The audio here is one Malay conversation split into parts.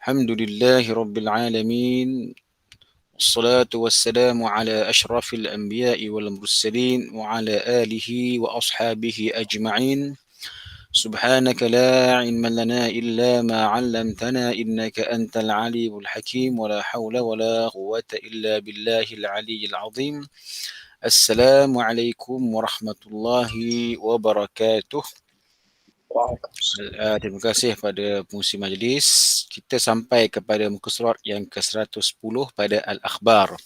الحمد لله رب العالمين والصلاة والسلام على أشرف الأنبياء والمرسلين وعلى آله وأصحابه أجمعين. سبحانك لا علم لنا إلا ما علمتنا إنك أنت العليم الحكيم ولا حول ولا قوة إلا بالله العلي العظيم. السلام عليكم ورحمة الله وبركاته. Terima kasih pada pengurusi majlis. Kita sampai kepada muka surat yang ke-110 pada Al-Akhbar.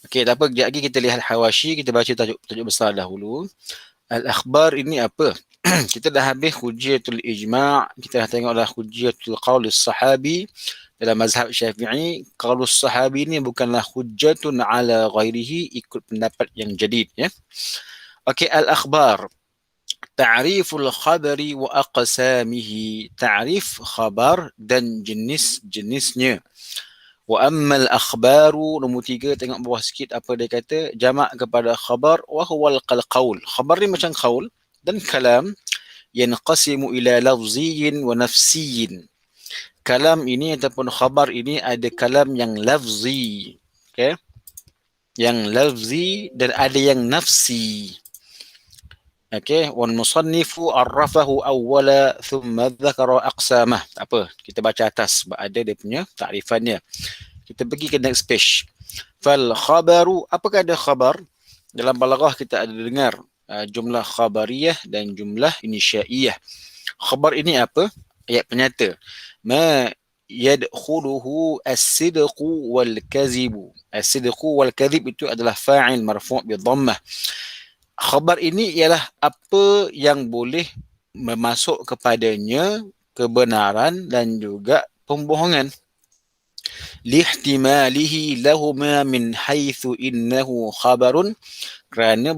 Okey, tak apa, kejap lagi kita lihat hawashi, kita baca tajuk besar dahulu. Al-Akhbar ini apa? Kita dah habis Hujjatul Ijma', kita dah tengoklah Hujjatul Qaulus Sahabi. Dalam mazhab Syafi'i, Qaulus Sahabi ni bukanlah hujjatun ala ghairihi, ikut pendapat yang jadid, ya. Okey, Al-Akhbar. Ta'riful khabari wa aqsamihi. Ta'rif khabar dan jenis-jenisnya. Wa ammal akhbaru, nombor 3, tengok bawah sikit apa dia kata, jamak kepada khabar, wa huwal qaul. Khabar ni macam qaul dan kalam, yanqasimu ila lafziyin wa nafsiyin. Kalam ini ataupun khabar ini ada kalam yang lafzi, okay? Yang lafzi dan ada yang nafsi. Okey, wal musannifu arrafahu awwala thumma dzakara aqsamah. Tak apa, kita baca atas sebab ada dia punya takrifannya. Kita pergi ke next page. Fal khabaru, apakah ada khabar? Dalam balaghah kita ada dengar jumlah khabariyah dan jumlah insyaiyah. Khabar ini apa? Ayat penyata. Ma yadkhuluhu as-sidqu wal kadhibu. As-sidqu wal kadhib itu adalah fa'il marfu' bi dhammah. Khabar ini ialah apa yang boleh memasuk kepadanya kebenaran dan juga pembohongan. Lihtimalihi lahuma min haitsu innahu khabarun, kerana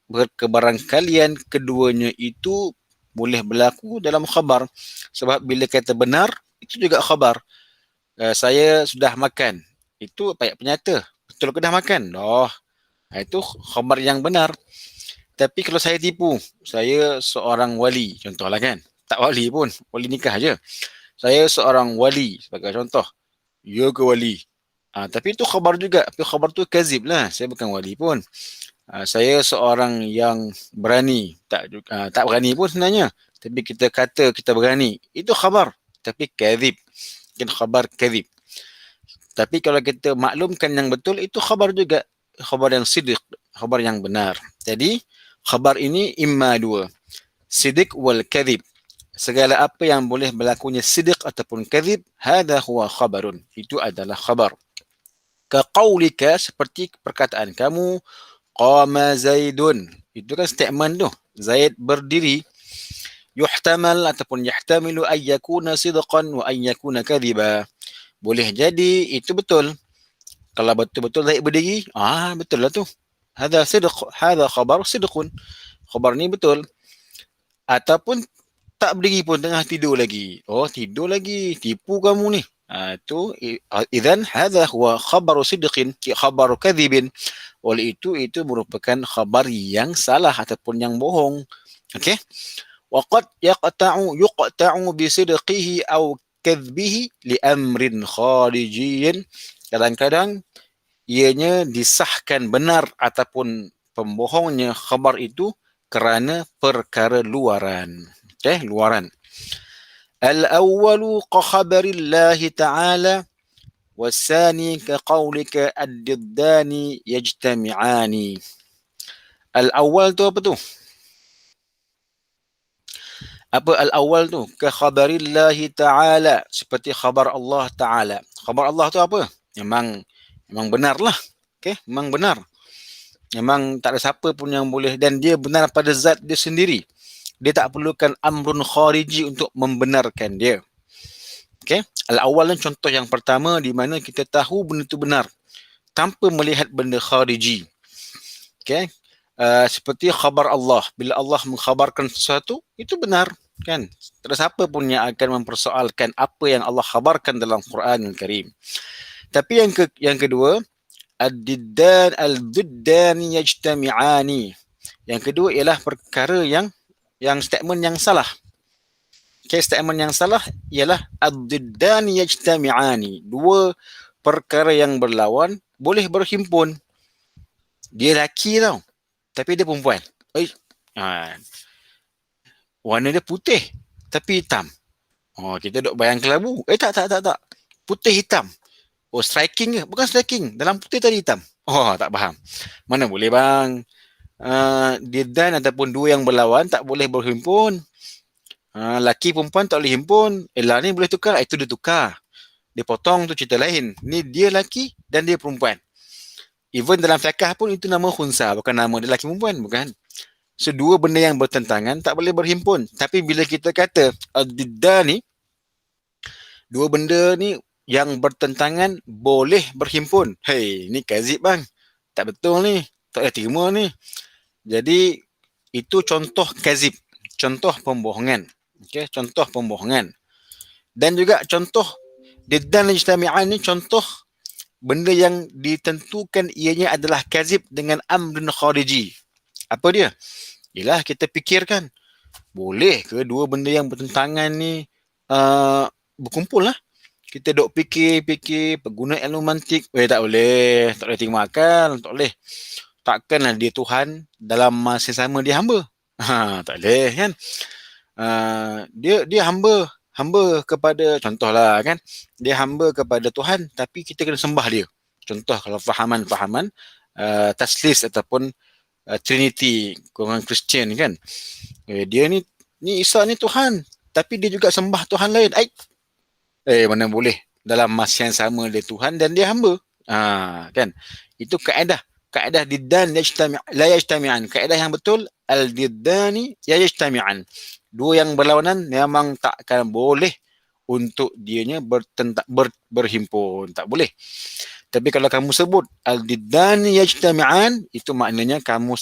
berkebarangkalian keduanya itu boleh berlaku dalam khabar. Sebab bila kata benar, itu juga khabar. Saya sudah makan, itu ayat penyata. Betul ke dah makan? Itu khabar yang benar. Tapi kalau saya tipu, saya seorang wali, contohlah kan. Tak wali pun, wali nikah je. Saya seorang wali, sebagai contoh. Ya ke wali? Tapi itu khabar juga. Tapi khabar tu kazib lah. Saya bukan wali pun. Saya seorang yang berani. Tak berani pun sebenarnya. Tapi kita kata kita berani. Itu khabar. Tapi kazib. Mungkin khabar kazib. Tapi kalau kita maklumkan yang betul, itu khabar juga. Khabar yang siddiq. Khabar yang benar. Jadi, khabar ini imma dua. Siddiq wal kadhib. Segala apa yang boleh berlakunya siddiq ataupun kadhib, hadha huwa khabarun. Itu adalah khabar. Kaqaulika, seperti perkataan kamu, qama Zaidun. Itu kan statement tu. Zaid berdiri. Yuhtamal ataupun yahtamilu an yakuna sidqan wa an yakuna kadhiba. Boleh jadi itu betul. Kalau betul-betul Zaid berdiri, betul lah tu. Hadha sidq, hadha khabar sidqun. Khabar ni betul. Ataupun tak berdiri pun, tengah tidur lagi. Tidur lagi, tipu kamu ni. Itu idzan hadha huwa khabaru sidqin, khabaru kadhibin. Oleh itu merupakan khabar yang salah ataupun yang bohong. Okey. Wa qad yuqta'u bi sidqihi aw kadhbihi li amrin kharijiyyin. Kadang-kadang ianya disahkan benar ataupun pembohongnya khabar itu kerana perkara luaran. Luaran. Al-awwalu ka khabarillahi ta'ala wasani ka qawlika ad-diddani yajtami'ani. Al-awwal tu apa tu? Apa al-awwal tu? Ka khabarillahi ta'ala, seperti khabar Allah Ta'ala. Khabar Allah tu apa? Memang benar lah. Memang benar. Memang tak ada siapa pun yang boleh, dan dia benar pada zat dia sendiri. Dia tak perlukan amrun khariji untuk membenarkan dia. Al-awwal ni contoh yang pertama di mana kita tahu benda itu benar tanpa melihat benda khariji. Seperti khabar Allah. Bila Allah mengkhabarkan sesuatu, itu benar. Tak ada siapa pun yang akan mempersoalkan apa yang Allah khabarkan dalam Quran Al-Karim. Tapi yang kedua, al-diddani yajtami'ani. Yang kedua ialah perkara yang statement yang salah. Okay, statement yang salah ialah ad-diddani yajtami'ani. Dua perkara yang berlawan boleh berhimpun. Dia lelaki tau, tapi dia perempuan. Warna dia putih tapi hitam. Kita duk bayang kelabu. Tak. Putih hitam. Striking ke? Bukan striking. Dalam putih tadi hitam. Tak faham. Mana boleh bang? Didan ataupun dua yang berlawan tak boleh berhimpun. Laki perempuan tak boleh himpun. Lah ni boleh tukar. Itu dia tukar. Dia potong tu cerita lain. Ni dia laki dan dia perempuan. Even dalam fiqh pun itu nama khunsa. Bukan nama dia laki perempuan. Bukan. So, dua benda yang bertentangan tak boleh berhimpun. Tapi bila kita kata ad-diddan ni, dua benda ni yang bertentangan boleh berhimpun. Hey, ni kazib bang. Tak betul ni. Tak boleh terima ni. Jadi, itu contoh kazib. Contoh pembohongan. Okay, contoh pembohongan. Dan juga contoh diddan ijtami'an ni contoh benda yang ditentukan ianya adalah kazib dengan amrun khariji. Apa dia? Ialah kita fikirkan, boleh ke dua benda yang bertentangan ni berkumpul lah. Kita duk fikir pengguna ilmu mantik. Tak boleh terima akal, tak boleh. Takkanlah dia Tuhan dalam masa sama dia hamba. Tak boleh kan. Dia hamba kepada, contohlah kan, dia hamba kepada Tuhan tapi kita kena sembah dia. Contoh kalau fahaman taslis ataupun Trinity, golongan Kristian kan. Dia ni Isa ni Tuhan tapi dia juga sembah Tuhan lain. Mana boleh, dalam masa yang sama dia Tuhan dan dia hamba. Kan. Itu kaedah diddan la yajtami'an. Kaedah yang betul al-diddani yajtami'an. Dua yang berlawanan memang takkan boleh untuk dianya berhimpun. Tak boleh. Tapi kalau kamu sebut al-diddani yajtami'an, itu maknanya kamu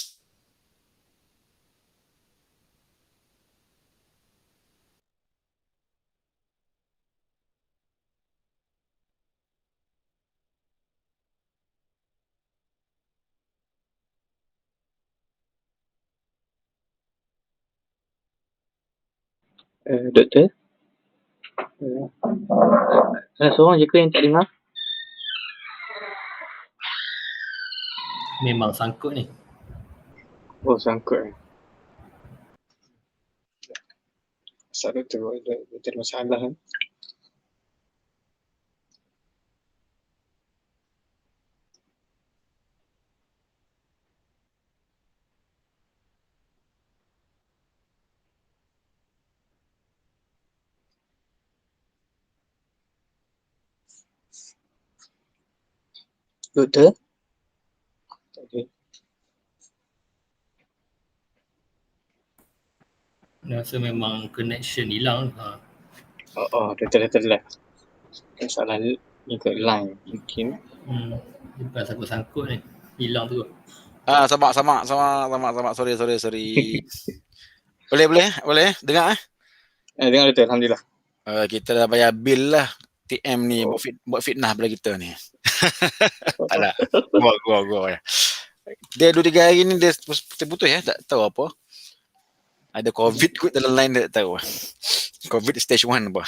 Doktor? Ada seorang je ke yang tak dengar? Memang sangkut ni. Sangkut. Asal doktor ada masalah kan? Doktor? Okay. Rasa memang connection hilang. Doktor lah. Masalah ni ke line mungkin. Bukan sangkut-sangkut ni. Hilang tu. Sabar. Sorry. Boleh? Dengar Dengar doktor, alhamdulillah. Kita dah bayar bil lah. TM ni buat fitnah pada kita ni. Tak lah. Gua. Dia 2-3 hari ni dia putus ya. Tak tahu apa. Ada COVID kot dalam line, dia tak tahu. COVID stage 1 apa.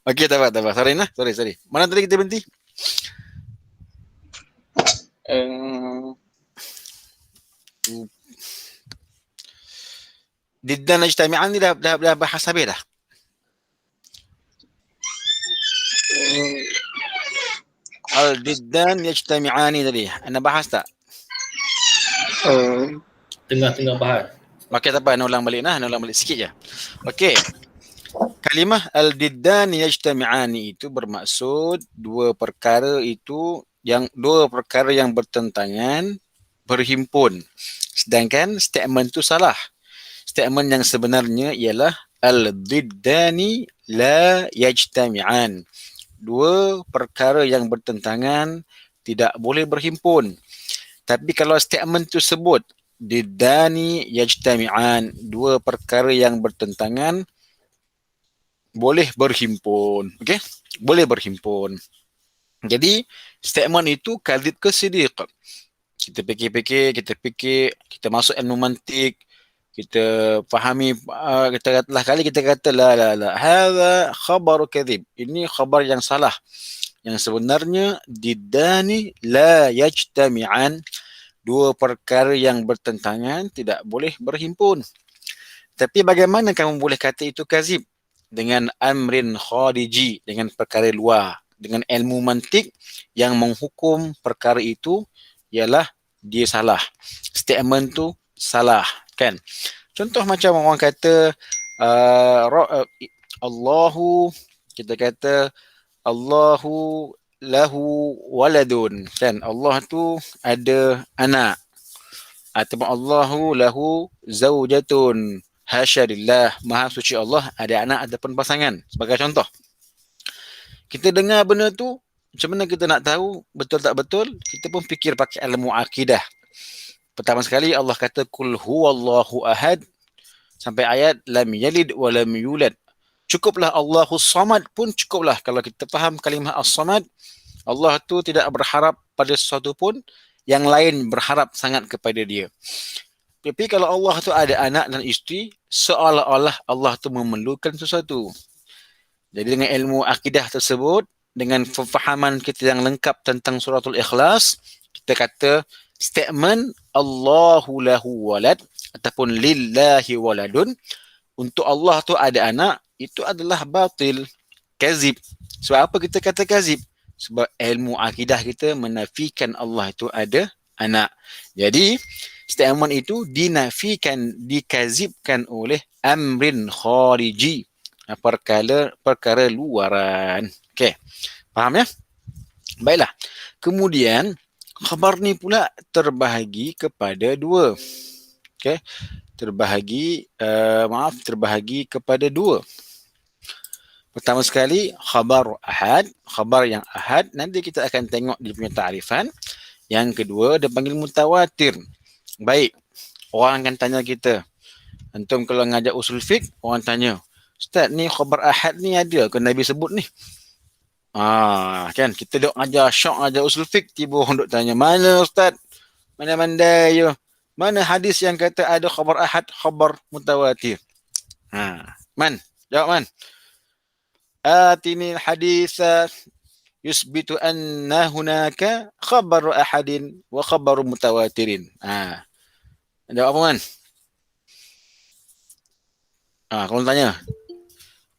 Okey, tak apa. Sorry. Mana tadi kita berhenti? Diddan ijtami'an ni dah bahas habis dah. Al-diddan yajtami'ani tadi. Anda bahas tak? Tengah-tengah bahas. Okey, tak apa. Anda ulang balik sikit je. Okey. Kalimah al-diddan yajtami'ani itu bermaksud dua perkara yang bertentangan berhimpun. Sedangkan statement tu salah. Statement yang sebenarnya ialah al-diddani la yajtami'an. Dua perkara yang bertentangan tidak boleh berhimpun. Tapi kalau statement tu sebut diddani yajtami'an, dua perkara yang bertentangan boleh berhimpun. Okey? Boleh berhimpun. Jadi statement itu kadzib ke siddiq. Kita fikir, kita masuk ilmu mantik, Kita fahami, kita katalah kali kita kata la hadza khabaru kadhib, ini khabar yang salah, yang sebenarnya didani la yajtami'an, dua perkara yang bertentangan tidak boleh berhimpun. Tapi bagaimana kamu boleh kata itu kazib? Dengan amrin khariji, dengan perkara luar, dengan ilmu mantik yang menghukum perkara itu ialah dia salah, statement tu salah, kan? Contoh macam orang kata Allahu, kita kata Allahu lahu waladun, kan? Allah tu ada anak. Ataupun Allahu lahu zaujatun, hasya lillah, maha suci Allah ada anak ataupun pasangan. Sebagai contoh, kita dengar benda tu, macam mana kita nak tahu betul tak betul? Kita pun fikir pakai ilmu akidah. Pertama sekali Allah kata kul huwallahu ahad sampai ayat lam yalid wa lam yulad. Cukuplah Allahus samad pun cukuplah. Kalau kita faham kalimah as-samad, Allah tu tidak berharap pada sesuatu pun, yang lain berharap sangat kepada dia. Tapi kalau Allah tu ada anak dan isteri, seolah-olah Allah tu memerlukan sesuatu. Jadi dengan ilmu akidah tersebut, dengan pemahaman kita yang lengkap tentang suratul Ikhlas, kita kata statement Allahu lahu walad ataupun lillahi waladun, untuk Allah tu ada anak, itu adalah batil, kazib. Sebab apa kita kata kazib? Sebab ilmu akidah kita menafikan Allah itu ada anak. Jadi statement itu dinafikan, dikazibkan oleh amrin khariji, perkara luaran. Okey, faham ya? Baiklah. Kemudian khabar ni pula terbahagi kepada dua. Okey, terbahagi kepada dua. Pertama sekali khabar ahad, khabar yang ahad, nanti kita akan tengok dia punya ta'rifan. Yang kedua dia panggil mutawatir. Baik, orang akan tanya kita, antum kalau ngajar usul fiqh, orang tanya, Ustaz ni khabar ahad ni ada ke Nabi sebut ni? Kan kita duk ngajar syok, ngajar usul fiqh, tiba orang duk tanya, mana Ustaz? Mana mandai je? Mana hadis yang kata ada khabar ahad, khabar mutawatir? Man, jawab man. Atini hadis yusbitu anna hunaka khabaru ahadin wa khabaru mutawatirin. Jawab apa man? Kalau tanya,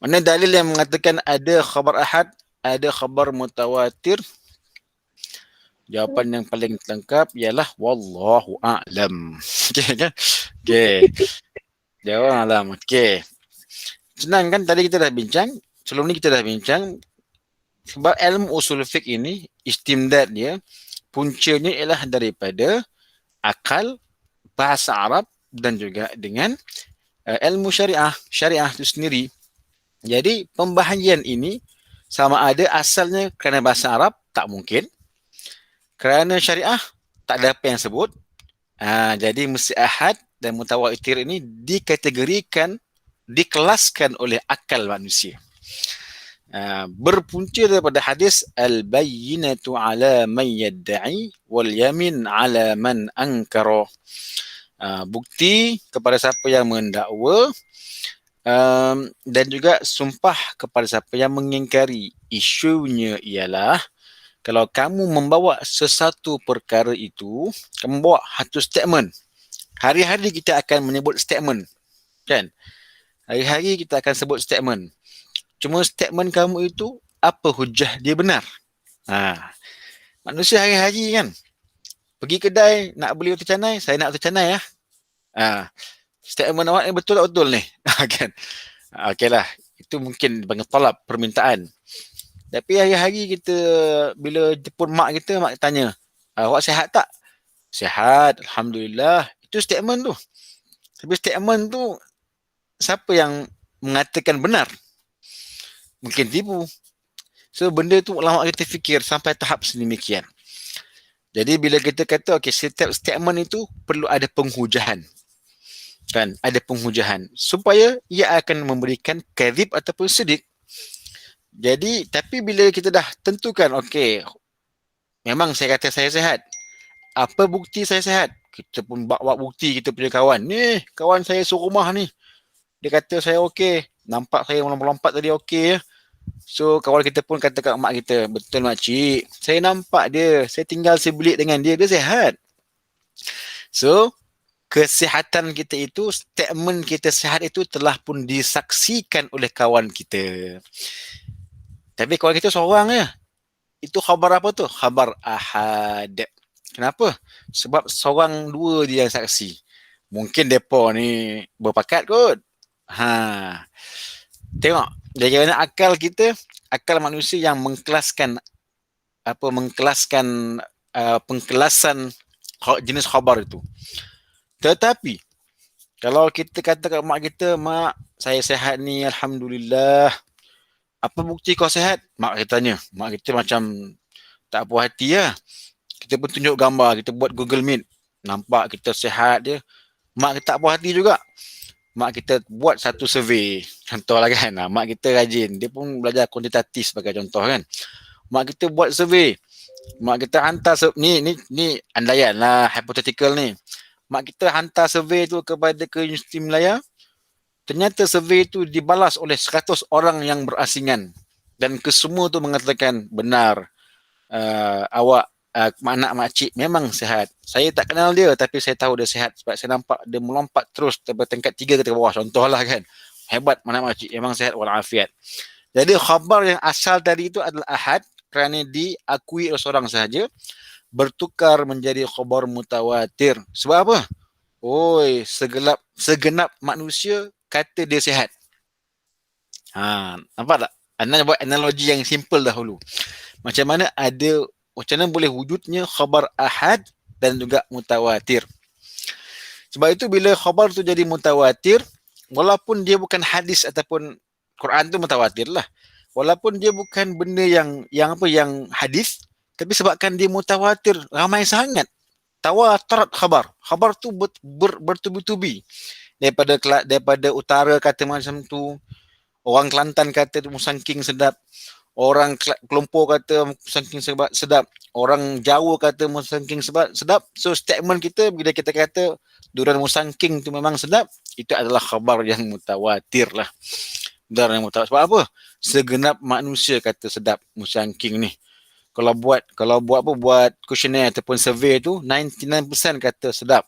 mana dalil yang mengatakan ada khabar ahad, ada khabar mutawatir? Jawapan yang paling lengkap ialah wallahu a'lam. Okey kan? Okey. Jawab alam. Okey. Senang kan, tadi kita dah bincang, sebelum ni kita dah bincang sebab ilmu usul fiqh ini istimdad dia puncanya ialah daripada akal, bahasa Arab dan juga dengan ilmu syariah. Syariah itu sendiri. Jadi pembahagian ini sama ada asalnya kerana bahasa Arab, tak mungkin. Kerana syariah, tak ada apa yang sebut. Jadi mesti ahad dan mutawatir ini dikategorikan, dikelaskan oleh akal manusia. Berpunca daripada hadis al-bayyinatu ala man yadda'i wal yamin ala man ankara. Bukti kepada siapa yang mendakwa, dan juga sumpah kepada siapa yang mengingkari. Isunya ialah kalau kamu membawa sesuatu perkara itu, kamu bawa satu statement. Hari-hari kita akan menyebut statement, kan? Hari-hari kita akan sebut statement. Cuma statement kamu itu, apa hujah dia benar? Manusia hari-hari kan, pergi kedai nak beli roti canai, saya nak roti canai ya. Statement awak ni betul tak betul ni? Kan? Okeylah, itu mungkin dipanggil talab, permintaan. Tapi hari-hari kita bila jemput mak kita tanya, awak sihat tak? Sihat, alhamdulillah. Itu statement tu. Tapi statement tu siapa yang mengatakan benar? Mungkin tipu. So benda tu ulama kita fikir sampai tahap sedemikian. Jadi bila kita kata okey, setiap statement itu perlu ada penghujahan. Kan? Ada penghujahan supaya ia akan memberikan kadhib ataupun sidik. Jadi tapi bila kita dah tentukan okey, memang saya kata saya sihat. Apa bukti saya sihat? kita pun bawa bukti kita punya kawan. Ni, kawan saya serumah ni. Dia kata saya okey. Nampak saya melompat tadi okey ya. So kawan kita pun kata kat mak kita, betul makcik, saya nampak dia, saya tinggal sebilik dengan dia, dia sihat. So kesihatan kita itu, statement kita sihat itu telah pun disaksikan oleh kawan kita. Tapi kawan kita seorang je. Itu khabar apa tu? Khabar ahad. Kenapa? Sebab seorang dua dia yang saksi. Mungkin depa ni berpakat kot. Tengok, bagaimana akal kita, akal manusia yang mengkelaskan pengkelasan jenis khabar itu. Tetapi kalau kita kata kat mak kita, mak saya sihat ni alhamdulillah. Apa bukti kau sihat? Mak kita tanya. Mak kita macam tak puas hati lah. Kita pun tunjuk gambar, kita buat Google Meet. Nampak kita sihat je. Mak kita tak puas hati juga. Mak kita buat satu survey. Contoh lah kan. Mak kita rajin. Dia pun belajar kuantitatif sebagai contoh kan. Mak kita buat survey. Mak kita hantar ni andaian lah, hypothetical ni. Mak kita hantar survey tu ke Universiti Malaya. Ternyata survey tu dibalas oleh 100 orang yang berasingan. Dan kesemua tu mengatakan benar. Awak anak makcik memang sihat. Saya tak kenal dia tapi saya tahu dia sihat sebab saya nampak dia melompat terus daripada tingkat 3 ke bawah. Contohlah kan. Hebat anak makcik, memang sihat walafiat. Jadi khabar yang asal tadi itu adalah ahad kerana diakui oleh seorang sahaja, bertukar menjadi khabar mutawatir. Sebab apa? Oi, segenap manusia kata dia sihat. Nampak tak? Anda buat analogi yang simple dahulu. Macam mana boleh wujudnya khabar ahad dan juga mutawatir. Sebab itu bila khabar tu jadi mutawatir, walaupun dia bukan hadis ataupun Quran tu mutawatir lah. Walaupun dia bukan benda yang hadis, tapi sebabkan dia mutawatir, ramai sangat. Tawatarat khabar. Khabar tu bertubi-tubi. Daripada utara kata macam tu, orang Kelantan kata tu musangking sedap. Orang Kelompok kata musangking sedap. Orang Jawa kata musangking sedap. So statement kita bila kita kata durian musangking tu memang sedap, itu adalah khabar yang mutawatir lah. Durian yang mutawatir. Sebab apa? Segenap manusia kata sedap musangking ni. Kalau buat questionnaire ataupun survey tu 99% kata sedap.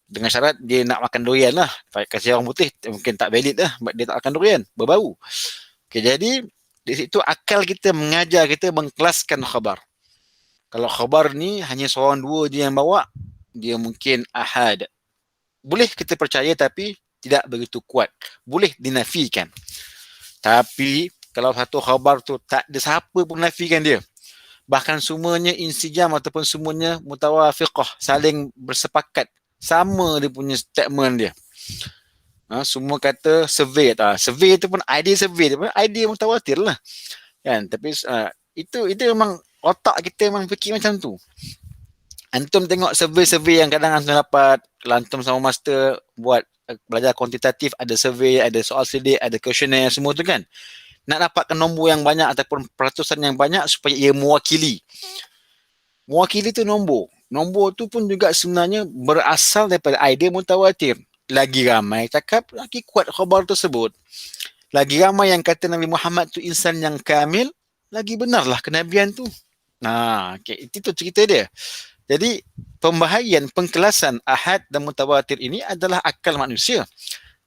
Dengan syarat dia nak makan durian lah. Kasih orang putih mungkin tak valid lah. Dia tak makan durian, berbau. Okay, jadi di situ akal kita mengajar kita mengkelaskan khabar. Kalau khabar ni hanya seorang dua dia yang bawa, dia mungkin ahad. Boleh kita percaya tapi tidak begitu kuat. Boleh dinafikan. Tapi kalau satu khabar tu tak ada siapa pun nafikan dia. Bahkan semuanya insijam ataupun semuanya mutawafiqah, saling bersepakat. Sama dia punya statement dia. Semua kata survey. Survey tu pun idea survey. Dia pun idea mutawatir lah. Kan? Tapi itu memang otak kita memang fikir macam tu. Antum tengok survey-survey yang kadang antum dapat. Kalau antum sama master buat belajar kuantitatif, ada survey, ada soal sedik, ada questionnaire, semua tu kan. Nak dapatkan nombor yang banyak ataupun peratusan yang banyak supaya ia mewakili. Mewakili tu nombor. Nombor tu pun juga sebenarnya berasal daripada idea mutawatir. Lagi ramai cakap, lagi kuat khabar tersebut. Lagi ramai yang kata Nabi Muhammad tu insan yang kamil, lagi benarlah kenabian tu. Okay, itu cerita dia. Jadi pembahagian pengkelasan ahad dan mutawatir ini adalah akal manusia.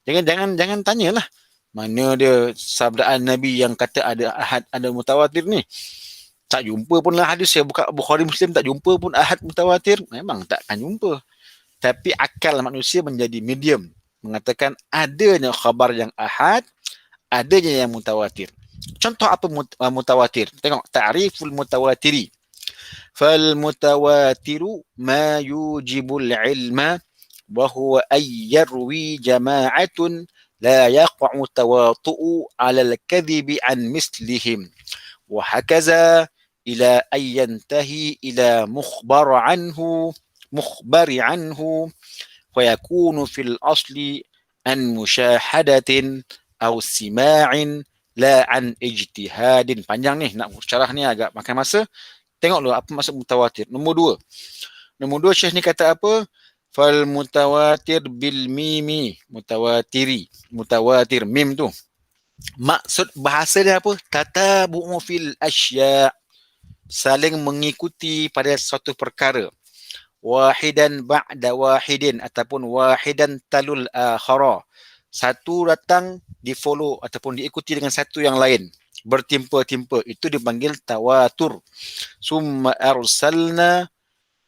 Jangan tanyalah mana dia sabdaan Nabi yang kata ada ahad, ada mutawatir ni. Tak jumpa pun lah hadis. Saya buka Bukhari Muslim, tak jumpa pun ahad mutawatir. Memang takkan jumpa. Tapi akal manusia menjadi medium. Mengatakan adanya khabar yang ahad, adanya yang mutawatir. Contoh apa mutawatir? Tengok, ta'riful mutawatiri. Fal mutawatiru ma yujibul ilma wa huwa ayyarwi jama'atun la yaqa'u tawatu'u alal kadhibi an mislihim. Wa hakaza ila ayyantahi ila mukhbari anhu fayakunu fil asli an musyahadatin aw sima'in la an ijtihadin. Panjang ni, nak syarah ni agak makan masa. Tengok dulu apa maksud mutawatir. Nombor dua Syekh ni kata apa? Fal mutawatir bil mimi, mutawatir mim tu. Maksud bahasa dia apa? Tatabu'u fil asya, saling mengikuti pada suatu perkara. Wahidan ba'da wahidin ataupun wahidan talul akhara. Satu datang di follow ataupun diikuti dengan satu yang lain. Bertimpa-timpa. Itu dipanggil tawatur. Summa arsalna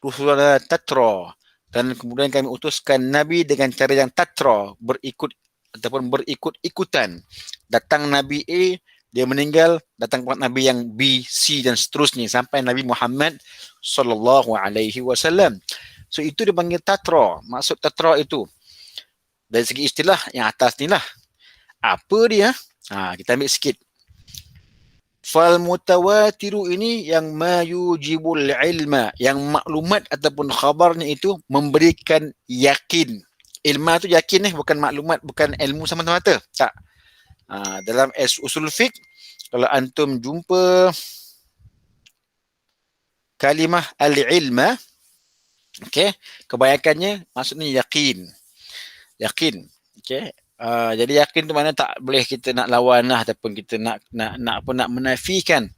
rusulana tatra. Dan kemudian kami utuskan Nabi dengan cara yang tatra, berikut ataupun berikut-ikutan. Datang Nabi A, dia meninggal, datang Nabi yang B, C dan seterusnya sampai Nabi Muhammad sallallahu alaihi wasallam. So itu dipanggil tatra. Maksud tatra itu dari segi istilah yang atas ni lah. Apa dia? Kita ambil sikit. Fal mutawatiru ini yang mayujibul ilma, yang maklumat ataupun khabarnya itu memberikan yakin. Ilma tu yakin bukan maklumat, bukan ilmu semata-mata. Tak. Dalam usul fiqh, kalau antum jumpa kalimah al-ilma, okey, kebanyakannya maksudnya yakin. Yakin. Okey. Jadi yakin tu mana tak boleh kita nak lawan lah ataupun kita nak menafikan.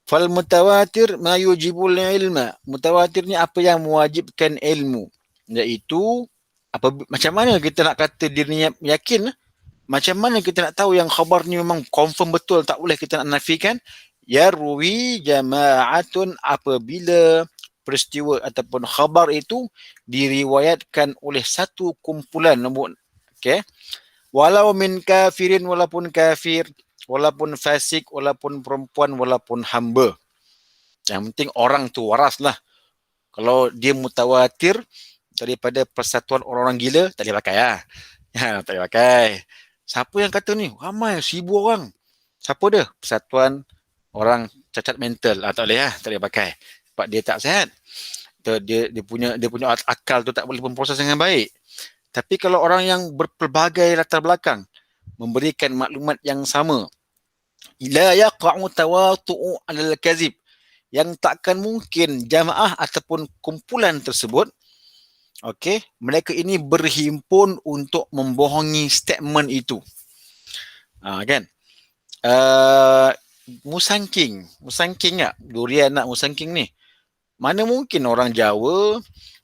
Fal mutawatir ma yujibul ilma. Mutawatir ni apa yang mewajibkan ilmu, iaitu macam mana kita nak kata dirinya yakin? Macam mana kita nak tahu yang khabar ni memang confirm betul, tak boleh kita nak nafikan? Yarwi jama'atun, apabila peristiwa ataupun khabar itu diriwayatkan oleh satu kumpulan. Okay. Walau min kafirin, walaupun kafir, walaupun fasik, walaupun perempuan, walaupun hamba. Yang penting orang tu waras lah. Kalau dia mutawatir daripada persatuan orang-orang gila, tak boleh pakai lah. Tak boleh pakai. Siapa yang kata ni? Ramai, 1000 orang. Siapa dia? Persatuan orang cacat mental. Tak boleh lah. Tak boleh pakai. Sebab dia tak sihat. Dia punya akal tu tak boleh memproses dengan baik. Tapi kalau orang yang berpelbagai latar belakang memberikan maklumat yang sama, la yaqa'u tawatu'u 'alal kazib, yang takkan mungkin jamaah ataupun kumpulan tersebut, okey, mereka ini berhimpun untuk membohongi statement itu. Kan? Musangking tak? Durian nak musangking ni. Mana mungkin orang Jawa,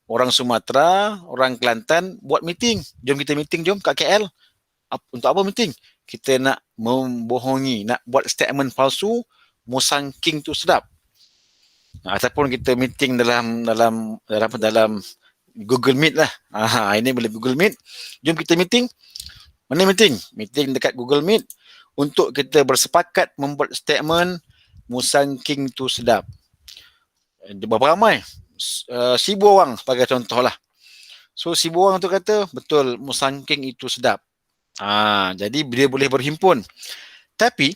orang Sumatera, orang Kelantan buat meeting. Jom kita meeting, jom kat KL. Untuk apa meeting? Kita nak membohongi, nak buat statement palsu, musangking tu sedap. Ataupun kita meeting dalam Google Meet lah. Ini boleh Google Meet. Jom kita meeting. Mana meeting? Meeting dekat Google Meet untuk kita bersepakat membuat statement musangking tu sedap. Berapa ramai? 1000 orang sebagai contoh lah. So 1000 orang tu kata betul musangking itu sedap. Jadi dia boleh berhimpun. Tapi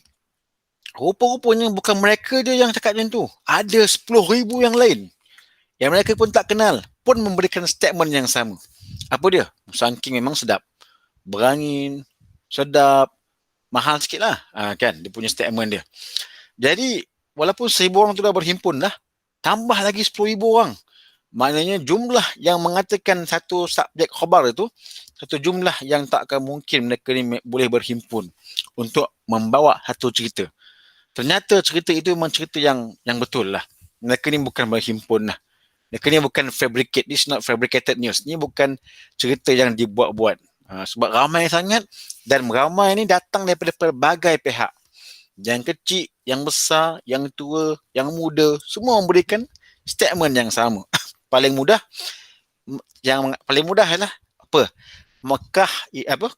rupa-rupanya bukan mereka je yang cakap macam tu. Ada 10,000 yang lain yang mereka pun tak kenal pun memberikan statement yang sama. Apa dia? Musangking memang sedap. Berangin, sedap, mahal sikit lah. Kan dia punya statement dia. Jadi walaupun 1000 orang tu dah berhimpun lah, tambah lagi 10,000 orang. Maknanya jumlah yang mengatakan satu subjek khabar itu, satu jumlah yang tak akan mungkin mereka ni boleh berhimpun untuk membawa satu cerita. Ternyata cerita itu memang cerita yang betul lah. Mereka ni bukan berhimpun lah. Mereka ni bukan fabricate. This is not fabricated news. Ni bukan cerita yang dibuat-buat. Sebab ramai sangat dan ramai ni datang daripada pelbagai pihak. Yang kecil, yang besar, yang tua, yang muda, semua memberikan statement yang sama. Paling mudah ialah apa?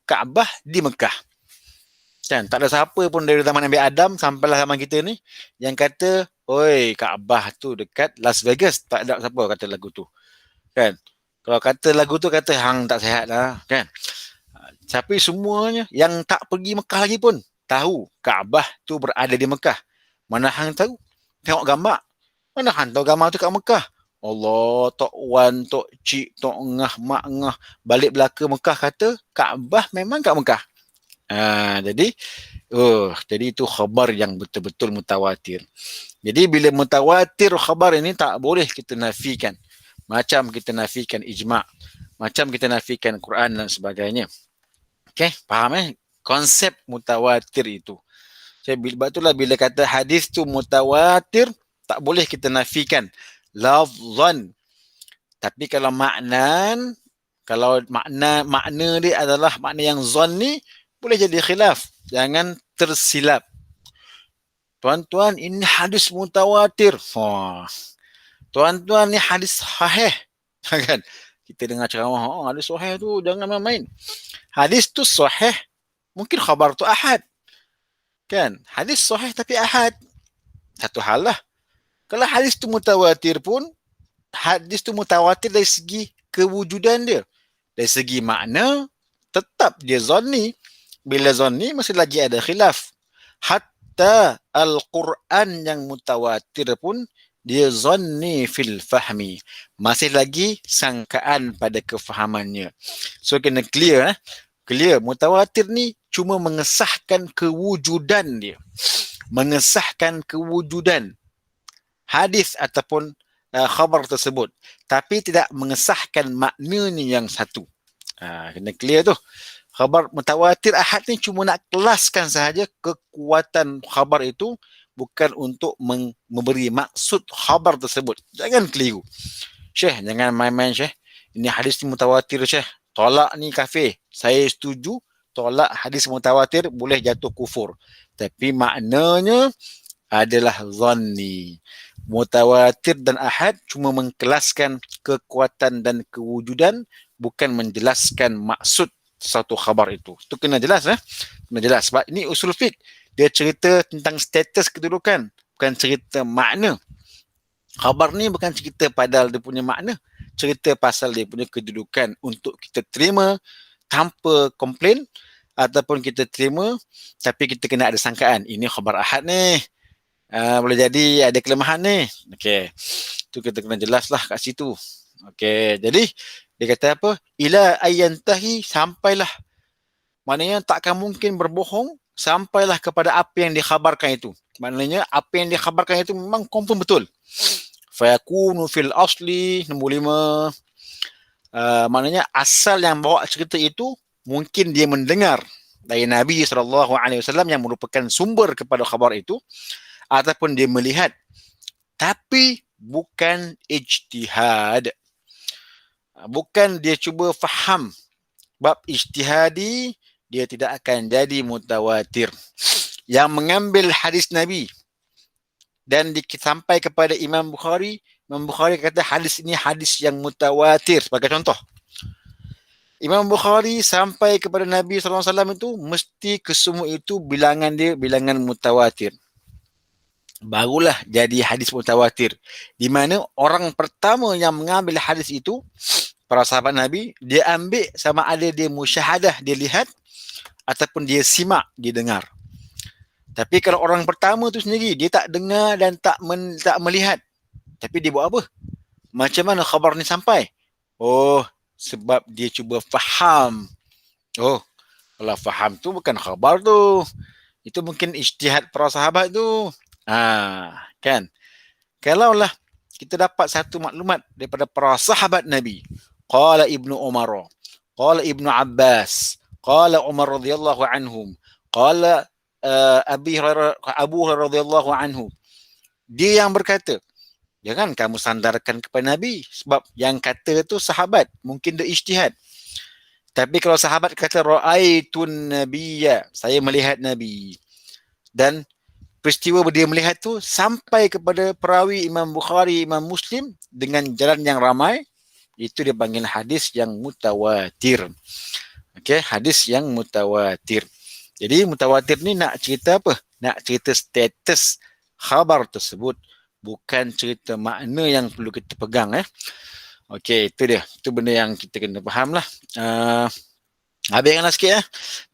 Kaabah di Mekah. Kan, tak ada siapa pun dari zaman Nabi Adam sampailah zaman kita ni yang kata, "Oi, Kaabah tu dekat Las Vegas." Tak ada siapa kata lagu tu. Kan? Kalau kata lagu tu kata hang tak sihat lah, kan? Tapi semuanya yang tak pergi Mekah lagi pun tahu Kaabah tu berada di Mekah. Mana hang tahu? Tengok gambar. Mana hang tahu gambar tu kat Mekah? Allah, Tok Wan, Tok Cik, Tok Ngah, Mak Ngah balik belaka Mekah kata Kaabah memang kat Mekah. Jadi itu khabar yang betul-betul mutawatir. Jadi bila mutawatir khabar ini tak boleh kita nafikan. macam kita nafikan ijma', macam kita nafikan Quran dan sebagainya. Okey, faham konsep mutawatir itu. Sebab itulah bila kata hadis tu mutawatir, tak boleh kita nafikan lafzan. Tapi kalau makna dia adalah makna yang zanni, boleh jadi khilaf. Jangan tersilap. Tuan-tuan, ini hadis mutawatir. Tuan-tuan, ni hadis sahih. Kan? Kita dengar ceramah, hadis sahih tu jangan main-main. Hadis tu sahih, mungkin khabar tu ahad. Kan? Hadis sahih tapi ahad. Satu hal lah. Kalau hadis tu mutawatir pun, hadis tu mutawatir dari segi kewujudan dia. Dari segi makna, tetap dia zanni. Bila zanni, masih lagi ada khilaf. Hatta Al-Quran yang mutawatir pun, dia zanni fil fahmi. Masih lagi sangkaan pada kefahamannya. So, kena clear. Clear, mutawatir ni cuma mengesahkan kewujudan dia. Mengesahkan kewujudan hadis ataupun khabar tersebut. Tapi tidak mengesahkan maknanya yang satu. Kena clear tu. Khabar mutawatir ahad ni cuma nak kelaskan sahaja kekuatan khabar itu, bukan untuk memberi maksud khabar tersebut. Jangan keliru. Syekh, jangan main-main Syekh. Ini hadis ni mutawatir Syekh. Tolak ni kafir. Saya setuju tolak hadis mutawatir, boleh jatuh kufur. Tapi maknanya adalah zanni. Mutawatir dan ahad cuma mengkelaskan kekuatan dan kewujudan, bukan menjelaskan maksud satu khabar itu. Itu kena jelas. Kena jelas. Sebab ini usul fiqh. Dia cerita tentang status kedudukan, bukan cerita makna. Khabar ni bukan cerita padahal dia punya makna. Cerita pasal dia punya kedudukan untuk kita terima tanpa komplain, ataupun kita terima tapi kita kena ada sangkaan. Ini khabar ahad ni. Boleh jadi ada kelemahan ni. Okey. Tu kita kena jelaslah kat situ. Okey. Jadi dia kata apa? Ila ayyantahi, sampailah. Maknanya takkan mungkin berbohong sampailah kepada apa yang dikhabarkan itu. Maknanya apa yang dikhabarkan itu memang confirm betul. Fayakunu fil asli, nombor 5. Maknanya asal yang bawa cerita itu mungkin dia mendengar dari Nabi SAW yang merupakan sumber kepada khabar itu, ataupun dia melihat, tapi bukan ijtihad. Bukan dia cuba faham. Bab ijtihadi, dia tidak akan jadi mutawatir. Yang mengambil hadis Nabi dan sampai kepada Imam Bukhari, Imam Bukhari kata hadis ini hadis yang mutawatir. Sebagai contoh, Imam Bukhari sampai kepada Nabi SAW itu, mesti kesemua itu bilangan dia bilangan mutawatir. Barulah jadi hadis mutawatir. Di mana orang pertama yang mengambil hadis itu, para sahabat Nabi, dia ambil sama ada dia musyahadah, dia lihat, ataupun dia simak, dia dengar. Tapi kalau orang pertama tu sendiri, dia tak dengar dan tak melihat. Tapi dia buat apa? Macam mana khabar ni sampai? Oh, sebab dia cuba faham. Oh, kalau faham tu bukan khabar tu. Itu mungkin ijtihad para sahabat tu. Kan? Kalaulah kita dapat satu maklumat daripada para sahabat Nabi. Qala Ibnu Umar, qala Ibnu Abbas, qala Umar radhiyallahu anhum, qala Abu Hurairah radhiyallahu anhu. Dia yang berkata. Jangan kamu sandarkan kepada Nabi, sebab yang kata tu sahabat, mungkin dia ijtihad. Tapi kalau sahabat kata ra'aitun nabiyya, saya melihat Nabi, dan peristiwa dia melihat tu sampai kepada perawi Imam Bukhari, Imam Muslim dengan jalan yang ramai, itu dia panggil hadis yang mutawatir. Okey, hadis yang mutawatir. Jadi mutawatir ni nak cerita apa? Nak cerita status khabar tersebut, bukan cerita makna yang perlu kita pegang. Okey, itu dia. Itu benda yang kita kena faham lah. Habiskanlah sikit.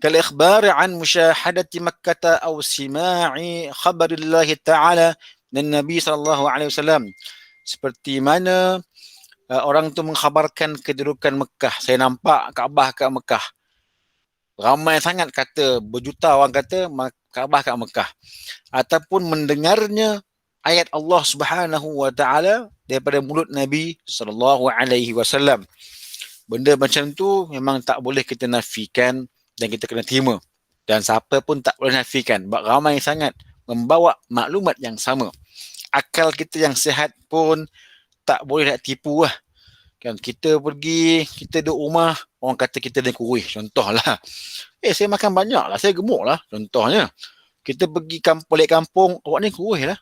Kal ikhbar an musyahadati Makkah aw sima'i khabarillah ta'ala dan Nabi SAW. Seperti mana orang tu mengkhabarkan kedudukan Mekah. Saya nampak Kaabah kat Mekah. Ramai sangat kata, berjuta orang kata Kaabah kat Mekah. Ataupun mendengarnya ayat Allah Subhanahu wa taala daripada mulut Nabi SAW. Benda macam tu memang tak boleh kita nafikan dan kita kena terima. Dan siapa pun tak boleh nafikan. Sebab ramai sangat membawa maklumat yang sama. Akal kita yang sihat pun tak boleh nak tipu lah. Kan kita pergi, kita duduk rumah, orang kata kita dah kurus. Contohlah. Saya makan banyak lah, saya gemuk lah. Contohnya. Kita pergi balik kampung, awak ni kurus lah.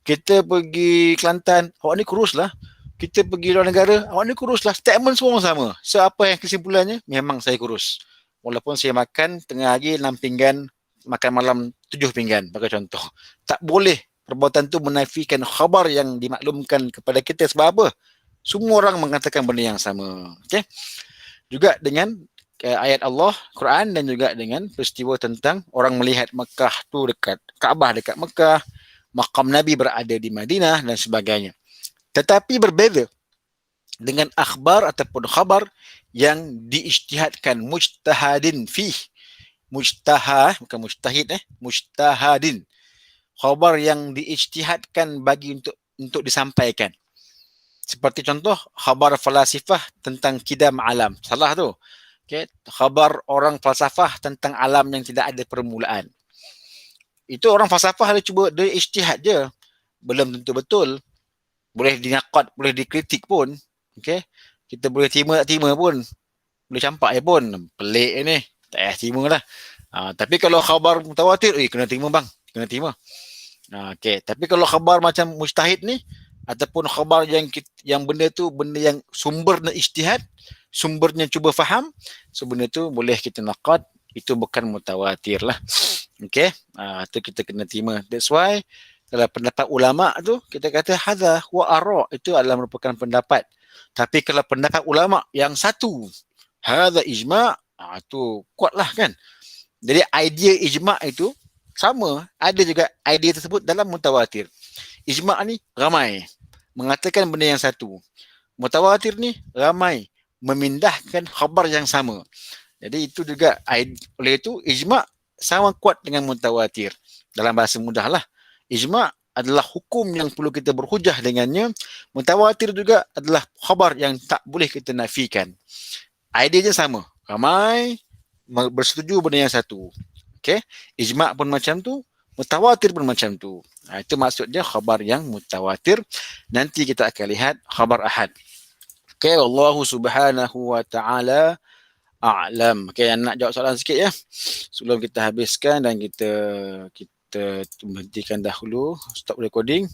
Kita pergi Kelantan, awak ni kurus lah. Kita pergi luar negara, awak ni kurus lah. Statement semua sama. So, apa yang kesimpulannya? Memang saya kurus. Walaupun saya makan tengah hari 6 pinggan, makan malam 7 pinggan, bagi contoh. Tak boleh perbuatan tu menafikan khabar yang dimaklumkan kepada kita. Sebab apa? Semua orang mengatakan benda yang sama. Okay? Juga dengan ayat Allah, Quran, dan juga dengan peristiwa tentang orang melihat Mekah tu dekat, Kaabah dekat Mekah, makam Nabi berada di Madinah dan sebagainya. Tetapi berbeza dengan akhbar ataupun khabar yang diijtihadkan mujtahadin fih. Mujtahad, bukan mujtahid mujtahadin. Khabar yang diijtihadkan bagi untuk disampaikan. Seperti contoh khabar falasifah tentang kidam alam. Salah tu. Okay. Khabar orang falsafah tentang alam yang tidak ada permulaan. Itu orang falsafah dia ijtihad je. Belum tentu betul. Boleh dinaqad, boleh dikritik pun. Okay. Kita boleh terima tak terima pun. Boleh campak je pun. Pelik ni. Tak payah terima lah. Tapi kalau khabar mutawatir, kena terima bang. Kena terima. Okay. Tapi kalau khabar macam mujtahid ni, ataupun khabar yang benda tu, benda yang sumbernya ijtihad, sumbernya cuba faham, so benda tu boleh kita naqad, itu bukan mutawatir lah. Okay. Itu kita kena terima. That's why, kalau pendapat ulama tu, kita kata hadha wa ara', itu adalah merupakan pendapat. Tapi kalau pendapat ulama yang satu, hadha ijma', tu kuatlah kan. Jadi idea ijma' itu sama, ada juga idea tersebut dalam mutawatir. Ijma' ni ramai mengatakan benda yang satu. Mutawatir ni ramai memindahkan khabar yang sama. Jadi itu juga, oleh itu ijma' sama kuat dengan mutawatir. Dalam bahasa mudah lah. Ijma' adalah hukum yang perlu kita berhujah dengannya. Mutawatir juga adalah khabar yang tak boleh kita nafikan. Idenya sama. Ramai bersetuju benda yang satu. Okay? Ijma' pun macam tu. Mutawatir pun macam tu. Itu maksudnya khabar yang mutawatir. Nanti kita akan lihat khabar ahad. Okay, Allah subhanahu wa ta'ala a'lam. Okay, nak jawab soalan sikit ya. Sebelum kita habiskan dan kita hentikan dahulu. Stop recording.